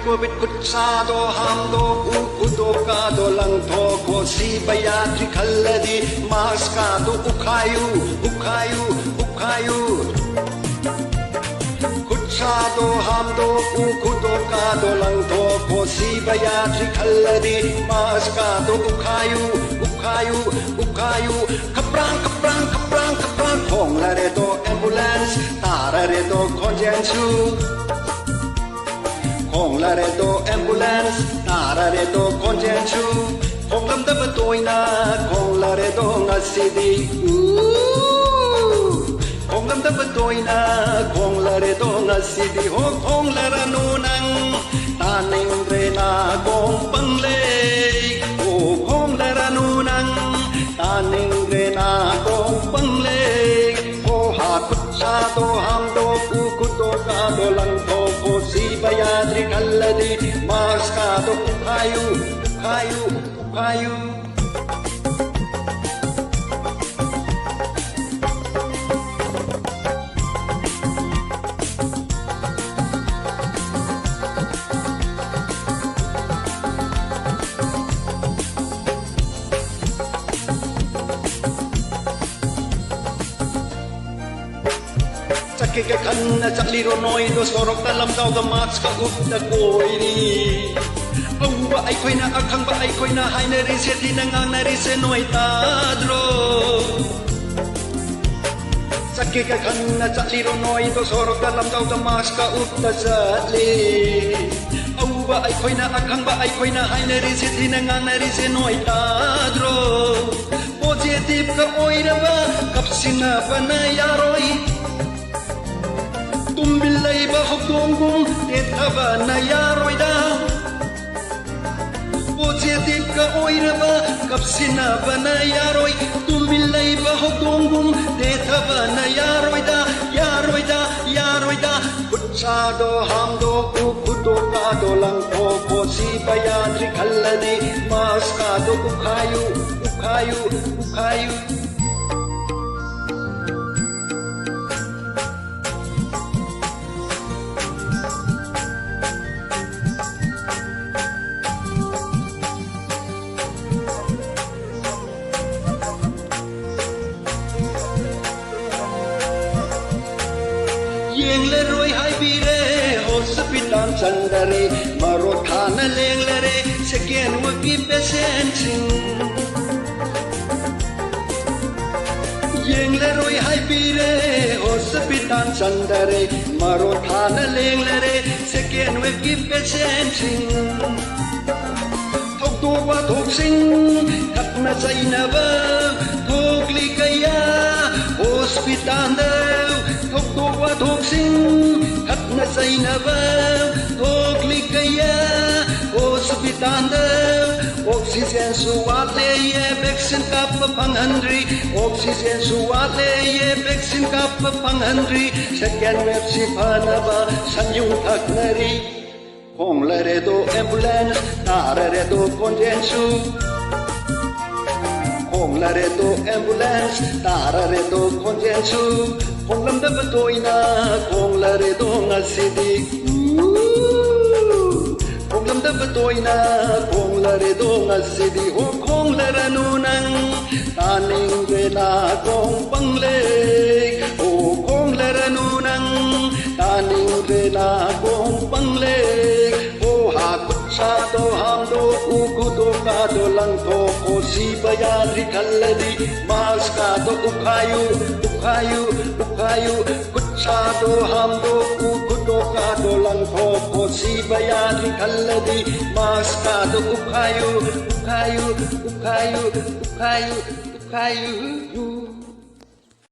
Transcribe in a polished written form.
Covid kutsado hamdo ukudo kado lang to ko si bayatri khalladi maskado ukhayu kutsado hamdo ukudo kado lang to ko si bayatri khalladi maskado ukhayu kaprang khong la re do ambulance tara re do konjensu Khong la re do ambulance tara re do konjensu khong lam da ba toina khong la re do ngasidi khong lam da ba toina khong la re do ngasidi ho khong la ra nu nang ta ning re na kong pang le o khong la ra nu nang ta ning re na kong pang le ho ha kut sa do ham do ku do ka do lang do ko si bayadri kalladi mas ka do ukhayu Kika kanna chakli ro noi do sorok talam daw ga max ka up da koi ni awa ai koina akhang ba ai koina hai na ri se ti na ngang na ri se noi ta dro Kika kanna chakli ro noi do sorok talam daw ga max ka up da chali awa ai koina akhang ba ai koina hai na ri se ti na ngang na ri se noi ta dro positive ka oira ba kapsina ba na yaroi Tumbilay ba hukdongong etaba na yaroy da Positive ka oira ba kapsina ba na yaroy Tumbilay ba hukdongong etaba na yaroy da Kutsado hamdo kukudo kado lang ko si bayadri kalladi mas kado ukhayu Yeng le roi hai bire hospital chandare maro thana leng le re second waki patient Yeng le roi hai bire hospital chandare maro thana leng le re second waki patient Thok to wa thok sing khat na chai na ba thok li kaya hospital da Thok to wa thok sing khat na chai na ba thok li kaya hospital da oxygen su wa le ye vaccine ka pa phang handri oxygen su wa le ye vaccine ka pa phang handri second wave si phana ba sanyung thak nari Khong la re do ambulance tara re do konjensu Khong la re do ambulance tara re do konjensu Khong lam da ba toina khong la re do ngasidi Khong lam da ba toina khong la re do ngasidi ho khong la ra nu nang ta ning re na kong pang le ho khong la ra nu nang ta ning re na kong pang le Sa do ham do ukudo ka do lang to ko si bayadri kalladi mas ka do ukhayu Kutsa do ham do ukudo ka do lang to ko si bayadri kalladi mas ka do ukhayu